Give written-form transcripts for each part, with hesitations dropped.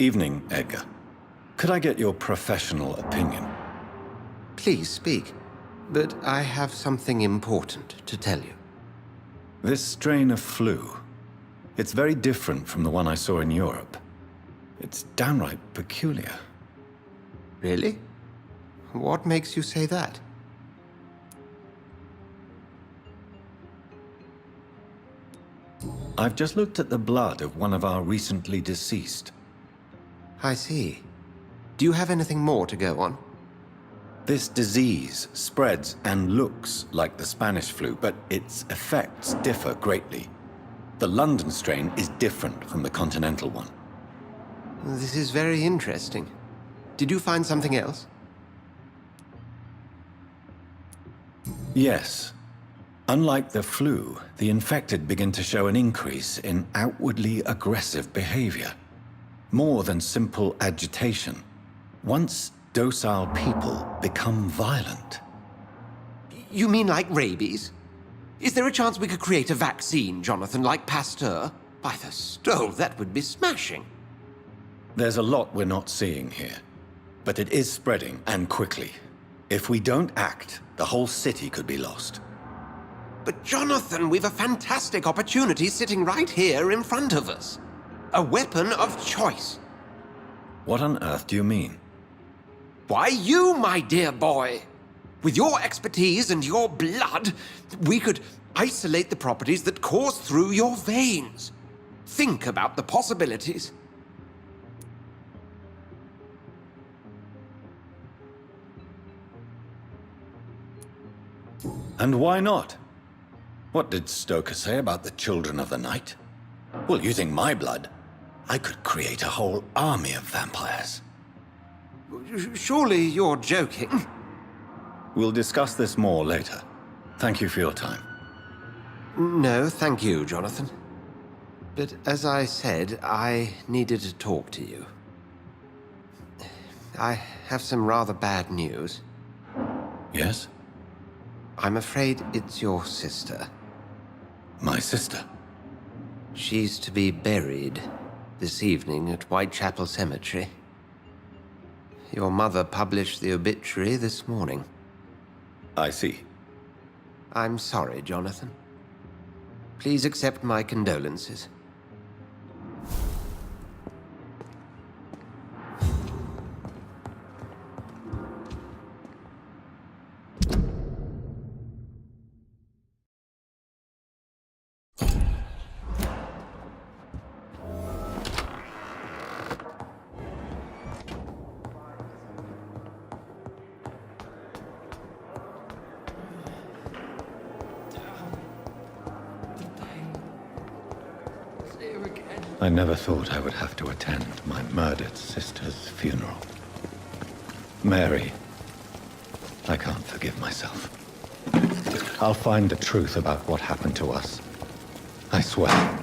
Evening, Edgar. Could I get your professional opinion? Please speak, but I have something important to tell you. This strain of flu, it's very different from the one I saw in Europe. It's downright peculiar. Really? What makes you say that? I've just looked at the blood of one of our recently deceased. I see. Do you have anything more to go on? This disease spreads and looks like the Spanish flu, but its effects differ greatly. The London strain is different from the continental one. This is very interesting. Did you find something else? Yes. Unlike the flu, the infected begin to show an increase in outwardly aggressive behavior. More than simple agitation. Once docile people become violent. You mean like rabies? Is there a chance we could create a vaccine, Jonathan, like Pasteur? By the stove, that would be smashing. There's a lot we're not seeing here. But it is spreading, and quickly. If we don't act, the whole city could be lost. But Jonathan, we've a fantastic opportunity sitting right here in front of us. A weapon of choice. What on earth do you mean? Why, you, my dear boy. With your expertise and your blood, we could isolate the properties that course through your veins. Think about the possibilities. And why not? What did Stoker say about the Children of the Night? Well, using my blood, I could create a whole army of vampires. Surely you're joking. We'll discuss this more later. Thank you for your time. No, thank you, Jonathan. But as I said, I needed to talk to you. I have some rather bad news. Yes? I'm afraid it's your sister. My sister? She's to be buried this evening at Whitechapel Cemetery. Your mother published the obituary this morning. I see. I'm sorry, Jonathan. Please accept my condolences. I never thought I would have to attend my murdered sister's funeral. Mary, I can't forgive myself. I'll find the truth about what happened to us. I swear.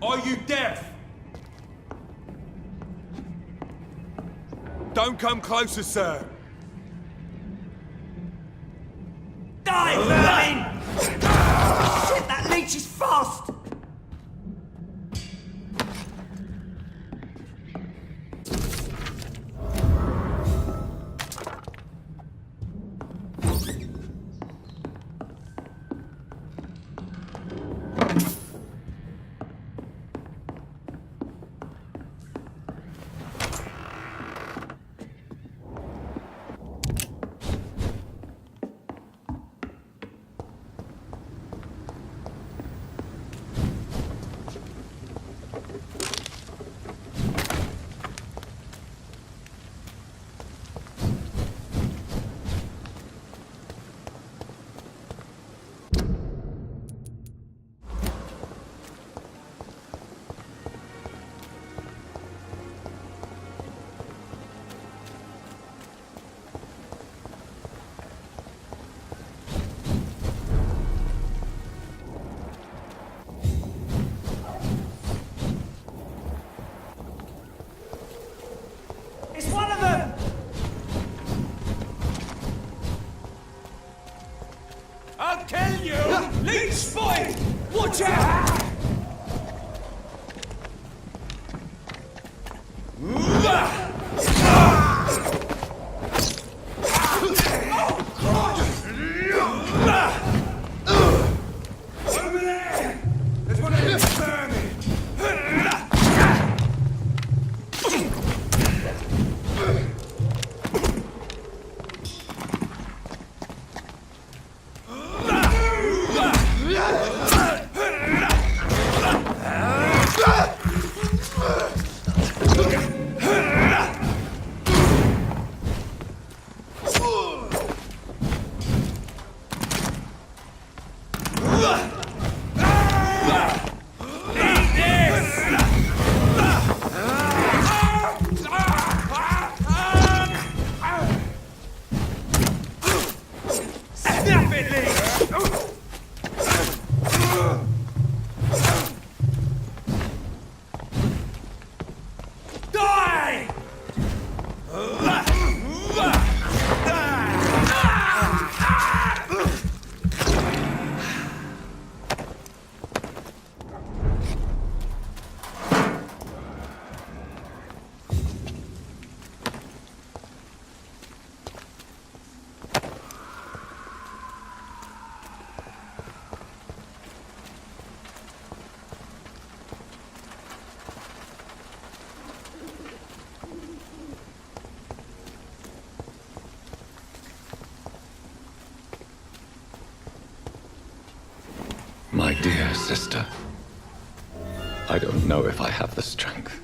Are you deaf? Don't come closer, sir. Die, vermin! Shit, that leech is fast! It's one of them! I'll kill you! Leech boy! Watch out! Over there! There's one of them vermin! My dear sister, I don't know if I have the strength.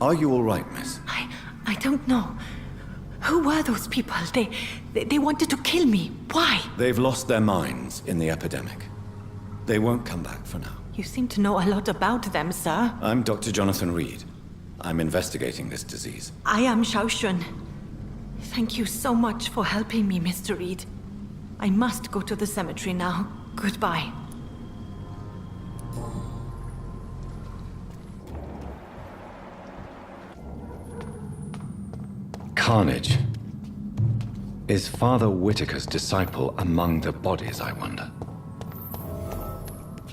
Are you all right, miss? I don't know. Who were those people? They wanted to kill me. Why? They've lost their minds in the epidemic. They won't come back for now. You seem to know a lot about them, sir. I'm Dr. Jonathan Reed. I'm investigating this disease. I am Xiaoxun. Thank you so much for helping me, Mr. Reed. I must go to the cemetery now. Goodbye. Carnage. Is Father Whitaker's disciple among the bodies, I wonder?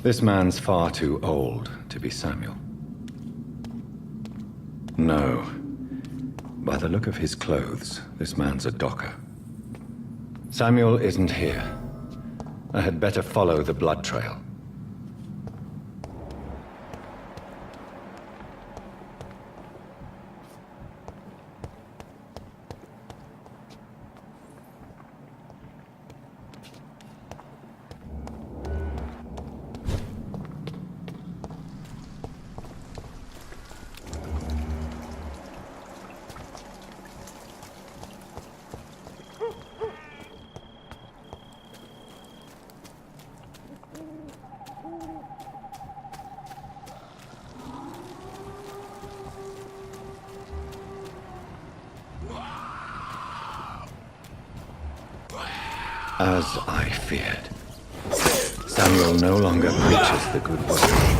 This man's far too old to be Samuel. No. By the look of his clothes, this man's a docker. Samuel isn't here. I had better follow the blood trail. As I feared, Samuel no longer preaches the good word.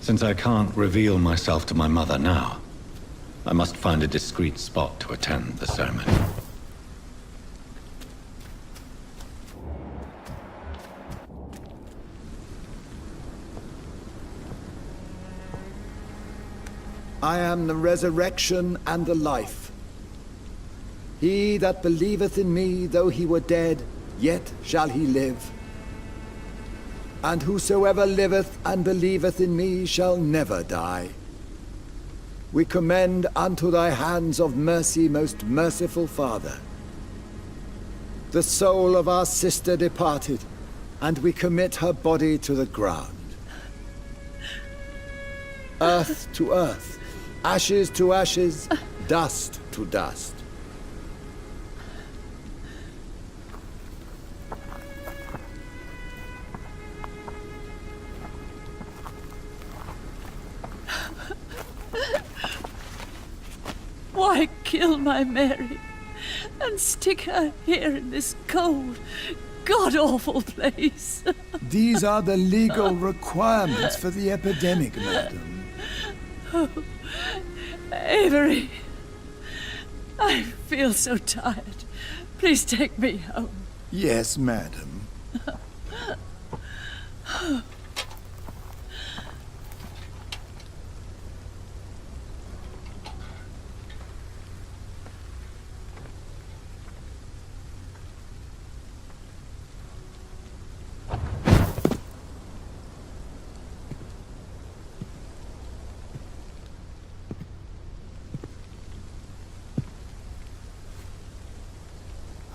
Since I can't reveal myself to my mother now, I must find a discreet spot to attend the ceremony. I am the resurrection and the life. He that believeth in me, though he were dead, yet shall he live. And whosoever liveth and believeth in me shall never die. We commend unto thy hands of mercy, most merciful Father, the soul of our sister departed, and we commit her body to the ground. Earth to earth, ashes to ashes, dust to dust. Why kill my Mary and stick her here in this cold, god-awful place? These are the legal requirements for the epidemic, madam. Avery, I feel so tired. Please take me home. Yes, madam.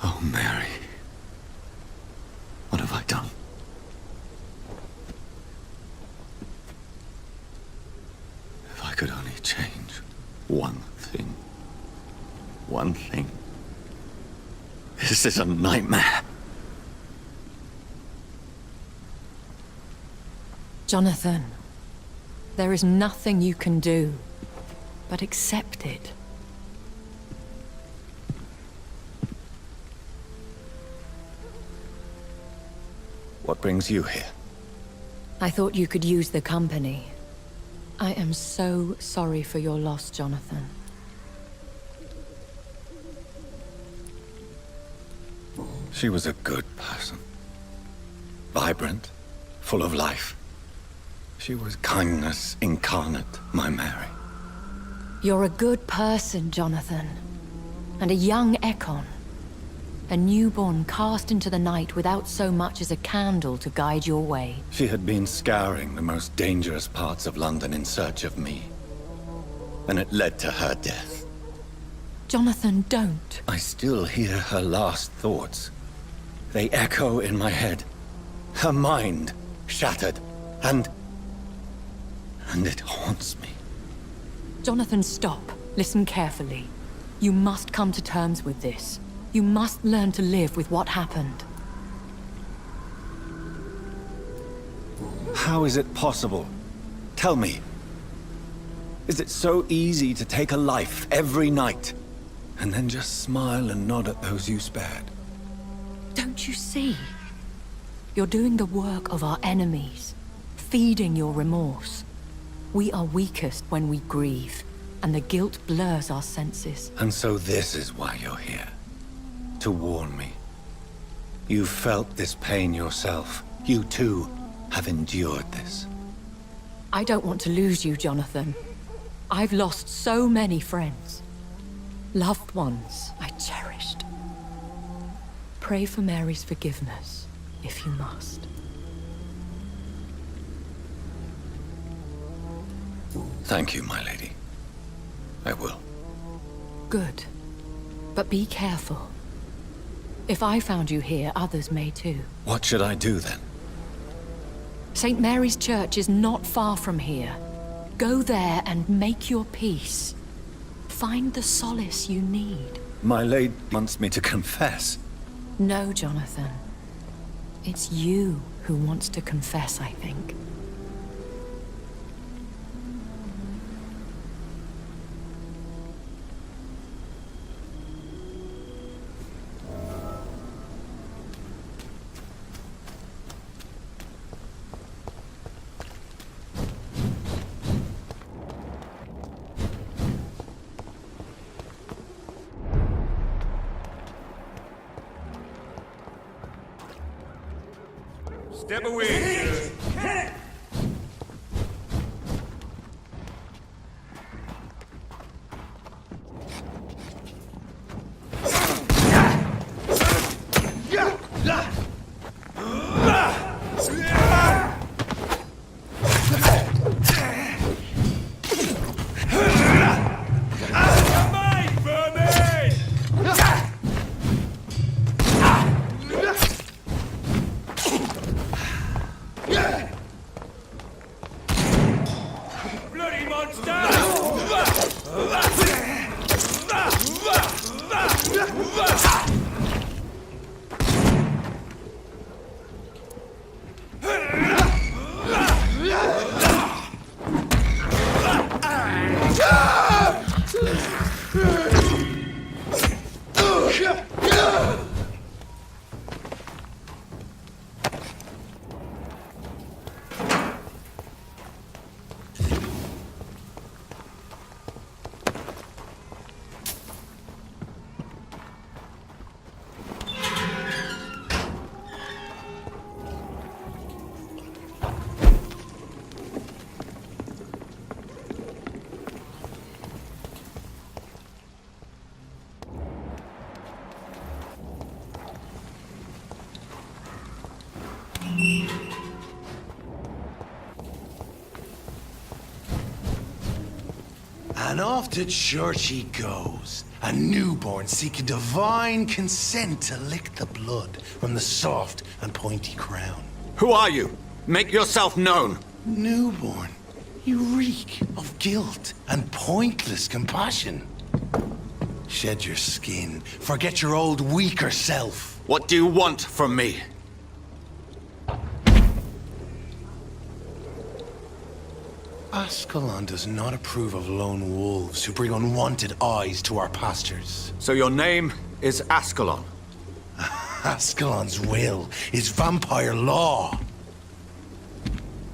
Oh, Mary. What have I done? If I could only change one thing. One thing. This is a nightmare. Jonathan, there is nothing you can do but accept it. What brings you here? I thought you could use the company. I am so sorry for your loss, Jonathan. She was a good person. Vibrant, full of life. She was kindness incarnate, my Mary. You're a good person, Jonathan. And a young Ekon. A newborn cast into the night without so much as a candle to guide your way. She had been scouring the most dangerous parts of London in search of me. And it led to her death. Jonathan, don't. I still hear her last thoughts. They echo in my head. Her mind shattered, and it haunts me. Jonathan, stop. Listen carefully. You must come to terms with this. You must learn to live with what happened. How is it possible? Tell me. Is it so easy to take a life every night, and then just smile and nod at those you spared? Don't you see? You're doing the work of our enemies, feeding your remorse. We are weakest when we grieve, and the guilt blurs our senses. And so this is why you're here. To warn me. You felt this pain yourself. You too have endured this. I don't want to lose you, Jonathan. I've lost so many friends. Loved ones I cherished. Pray for Mary's forgiveness, if you must. Thank you, my lady. I will. Good. But be careful. If I found you here, others may too. What should I do then? St. Mary's Church is not far from here. Go there and make your peace. Find the solace you need. My lady wants me to confess. No, Jonathan. It's you who wants to confess, I think. Step away. Bloody monster! And off to church he goes, a newborn seeking divine consent to lick the blood from the soft and pointy crown. Who are you? Make yourself known. Newborn, you reek of guilt and pointless compassion. Shed your skin, forget your old weaker self. What do you want from me? Ascalon does not approve of lone wolves who bring unwanted eyes to our pastures. So your name is Ascalon? Ascalon's will is vampire law.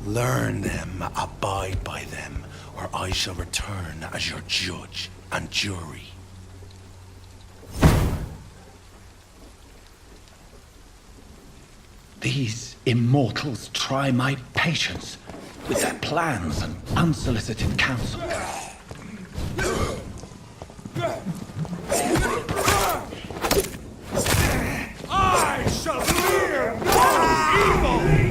Learn them, abide by them, or I shall return as your judge and jury. These immortals try my patience with their plans and unsolicited counsel. I shall fear no evil!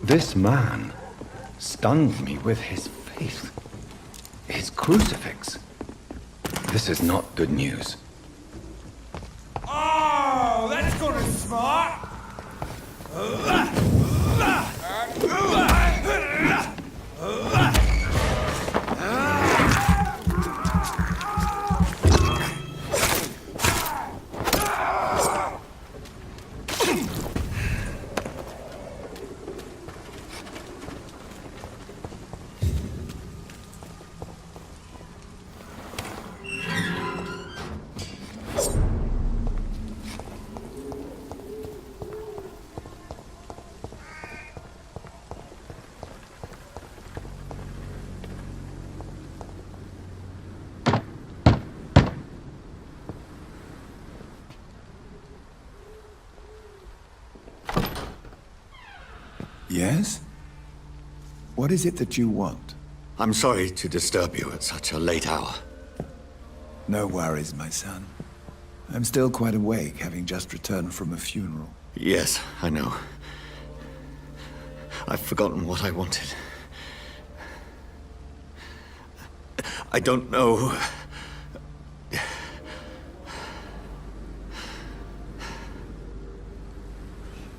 This man stunned me with his faith. His crucifix. This is not good news. Oh, that's gonna smart! Yes? What is it that you want? I'm sorry to disturb you at such a late hour. No worries, my son. I'm still quite awake, having just returned from a funeral. Yes, I know. I've forgotten what I wanted. I don't know.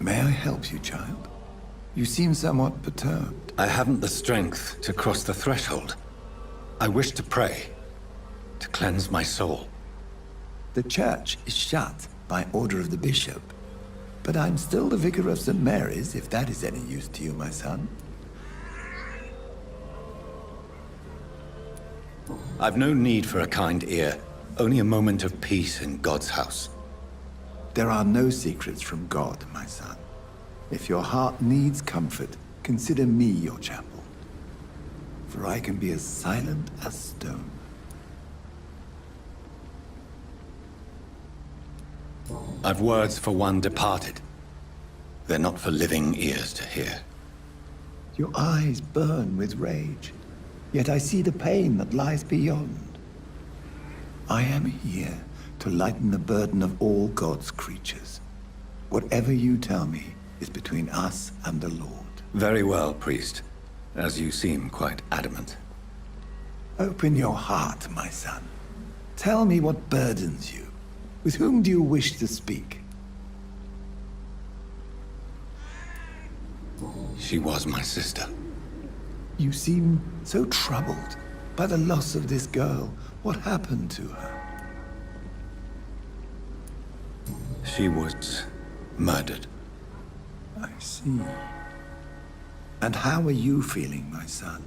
May I help you, child? You seem somewhat perturbed. I haven't the strength to cross the threshold. I wish to pray, to cleanse my soul. The church is shut by order of the bishop. But I'm still the vicar of St. Mary's, if that is any use to you, my son. I've no need for a kind ear, only a moment of peace in God's house. There are no secrets from God, my son. If your heart needs comfort, consider me your chapel. For I can be as silent as stone. I've words for one departed. They're not for living ears to hear. Your eyes burn with rage, yet I see the pain that lies beyond. I am here to lighten the burden of all God's creatures. Whatever you tell me is between us and the Lord. Very well, priest, as you seem quite adamant. Open your heart, my son. Tell me what burdens you. With whom do you wish to speak? She was my sister. You seem so troubled by the loss of this girl. What happened to her? She was murdered. I see. And how are you feeling, my son?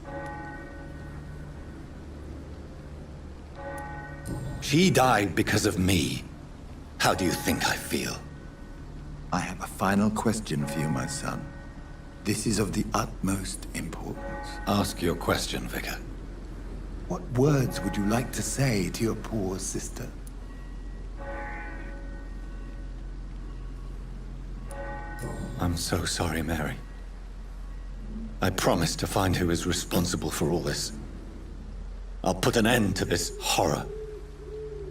She died because of me. How do you think I feel? I have a final question for you, my son. This is of the utmost importance. Ask your question, Vicar. What words would you like to say to your poor sister? I'm so sorry, Mary. I promise to find who is responsible for all this. I'll put an end to this horror.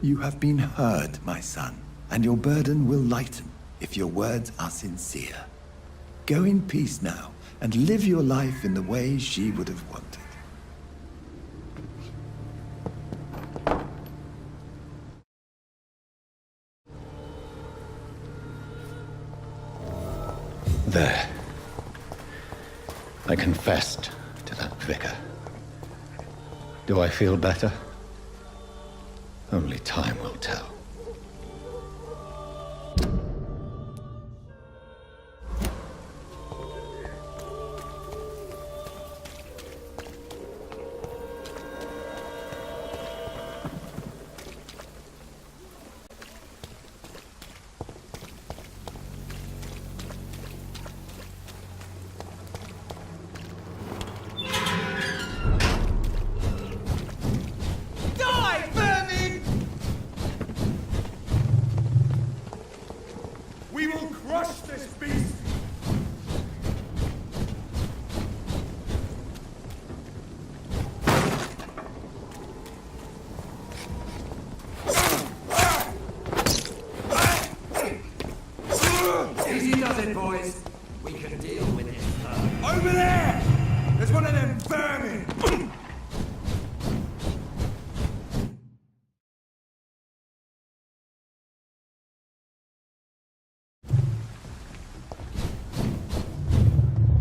You have been heard, my son, and your burden will lighten if your words are sincere. Go in peace now, and live your life in the way she would have wanted. There. I confessed to that vicar. Do I feel better? Only time will tell. Die, vermin! We will crush this beast! Easy does it, boys. We can deal with it. Over there! There's one of them vermin!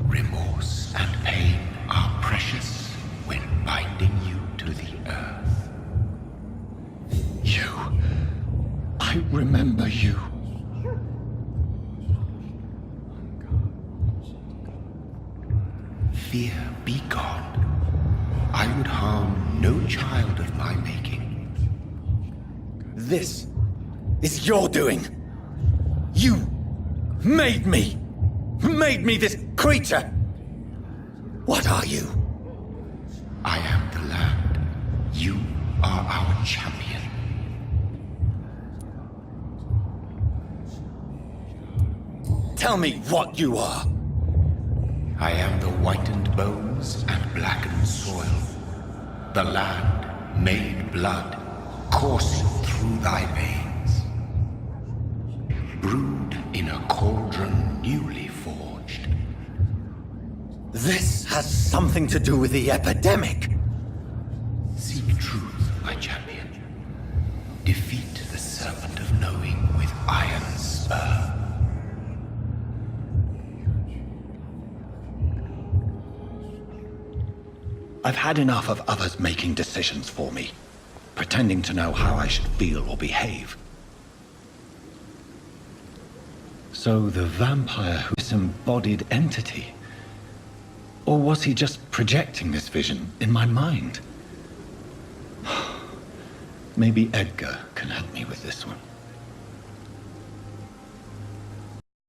Remorse and pain are precious when binding you to the earth. You. I remember you. Fear be gone. I would harm no child of my making. This is your doing. You made me. Made me this creature. What are you? I am the land. You are our champion. Tell me what you are. I am the whitened bones and blackened soil. The land made blood coursing through thy veins. Brewed in a cauldron newly forged. This has something to do with the epidemic. Seek truth, my champion. Defeat the serpent of knowing with iron spur. I've had enough of others making decisions for me, pretending to know how I should feel or behave. So the vampire who disembodied entity? Or was he just projecting this vision in my mind? Maybe Edgar can help me with this one.